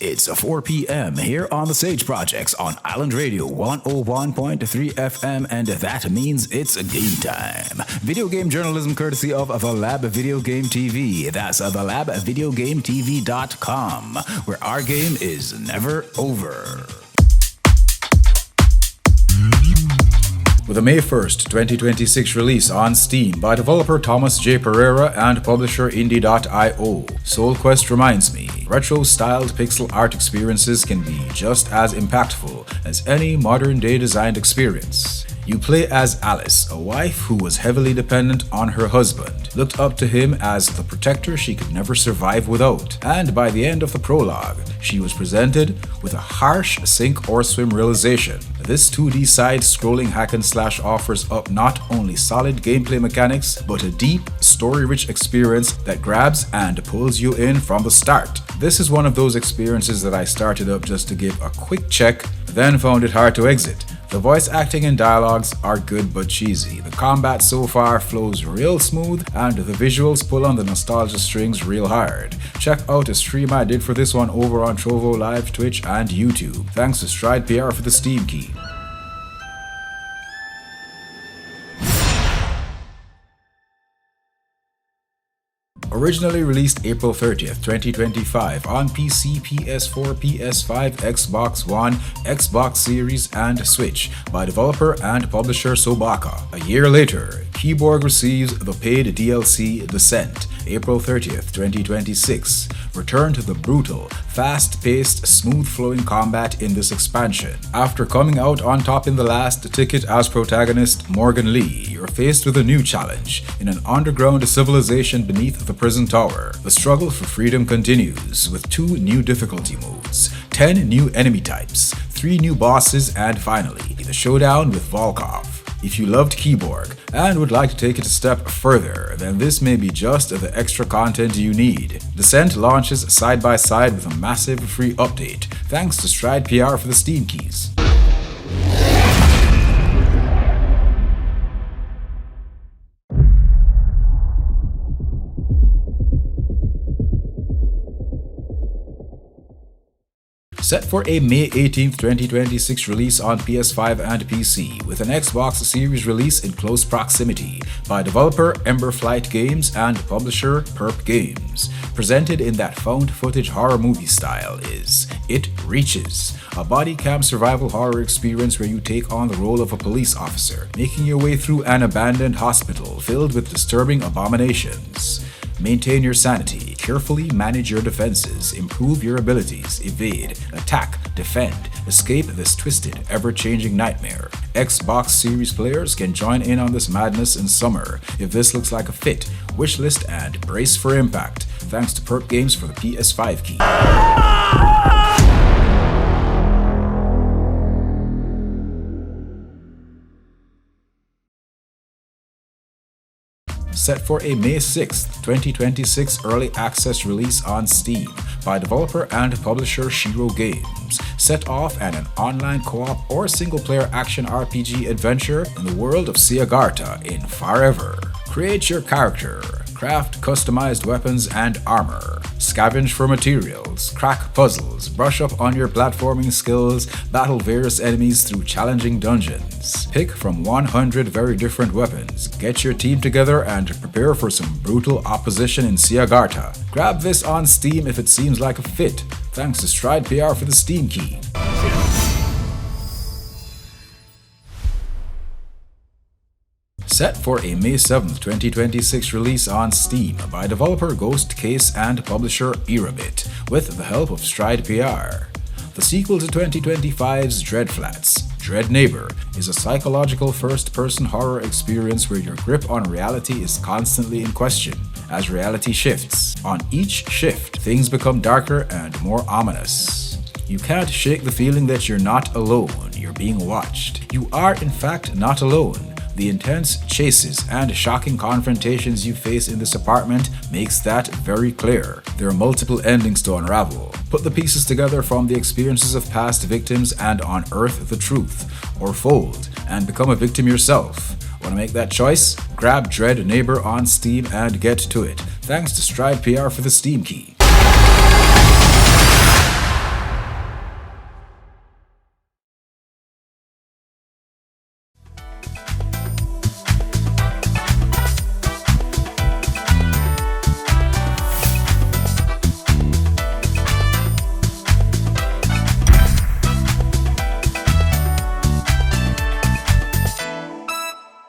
It's 4 p.m. here on the Sage Projects on Island Radio 101.3 FM, and that means it's game time. Video game journalism courtesy of The Lab Video Game TV. That's thelabvideogametv.com, where our game is never over. With a May 1st, 2026 release on Steam by developer Thomas J. Pereira and publisher Indie.io, SoulQuest reminds me, retro-styled pixel art experiences can be just as impactful as any modern-day designed experience. You play as Alice, a wife who was heavily dependent on her husband, looked up to him as the protector she could never survive without, and by the end of the prologue, she was presented with a harsh sink or swim realization. This 2D side-scrolling hack-and-slash offers up not only solid gameplay mechanics, but a deep, story-rich experience that grabs and pulls you in from the start. This is one of those experiences that I started up just to give a quick check, then found it hard to exit. The voice acting and dialogues are good but cheesy. The combat so far flows real smooth, and the visuals pull on the nostalgia strings real hard. Check out a stream I did for this one over on Trovo Live, Twitch, and YouTube. Thanks to Stride PR for the Steam key. Originally released April 30th, 2025 on PC, PS4, PS5, Xbox One, Xbox Series, and Switch by developer and publisher Sobaka. A year later, KiBorg receives the paid DLC Descent, April 30th, 2026. Return to the brutal, fast-paced, smooth-flowing combat in this expansion. After coming out on top in the last ticket as protagonist Morgan Lee, you're faced with a new challenge in an underground civilization beneath the prison tower. The struggle for freedom continues with 2 new difficulty modes, 10 new enemy types, 3 new bosses, and finally, the showdown with Volkov. If you loved KeyBorg and would like to take it a step further, then this may be just the extra content you need. Descent launches side by side with a massive free update, thanks to Stride PR for the Steam keys. Set for a May 18th, 2026 release on PS5 and PC, with an Xbox Series release in close proximity by developer Emberflight Games and publisher Perp Games. Presented in that found footage horror movie style is It Reaches, a body cam survival horror experience where you take on the role of a police officer, making your way through an abandoned hospital filled with disturbing abominations. Maintain your sanity, carefully manage your defenses, improve your abilities, evade, attack, defend, escape this twisted, ever-changing nightmare. Xbox Series players can join in on this madness in summer. If this looks like a fit, wishlist and brace for impact. Thanks to Perp Games for the PS5 key. Set for a May 6th, 2026 early access release on Steam by developer and publisher Shiro Games. Set off at an online co-op or single-player action RPG adventure in the world of Siagarta in Farever. Create your character, craft customized weapons and armor, scavenge for materials, crack puzzles, brush up on your platforming skills, battle various enemies through challenging dungeons. Pick from 100 very different weapons, get your team together and prepare for some brutal opposition in Siagarta. Grab this on Steam if it seems like a fit. Thanks to Stride PR for the Steam key. Set for a May 7th, 2026 release on Steam by developer Ghost Case and publisher Erabit, with the help of Stride PR. The sequel to 2025's Dreadflats, Dread Neighbor, is a psychological first-person horror experience where your grip on reality is constantly in question as reality shifts. On each shift, things become darker and more ominous. You can't shake the feeling that you're not alone, you're being watched. You are in fact not alone. The intense chases and shocking confrontations you face in this apartment makes that very clear. There are multiple endings to unravel. Put the pieces together from the experiences of past victims and unearth the truth, or fold and become a victim yourself. Want to make that choice? Grab Dread Neighbor on Steam and get to it. Thanks to Stride PR for the Steam key.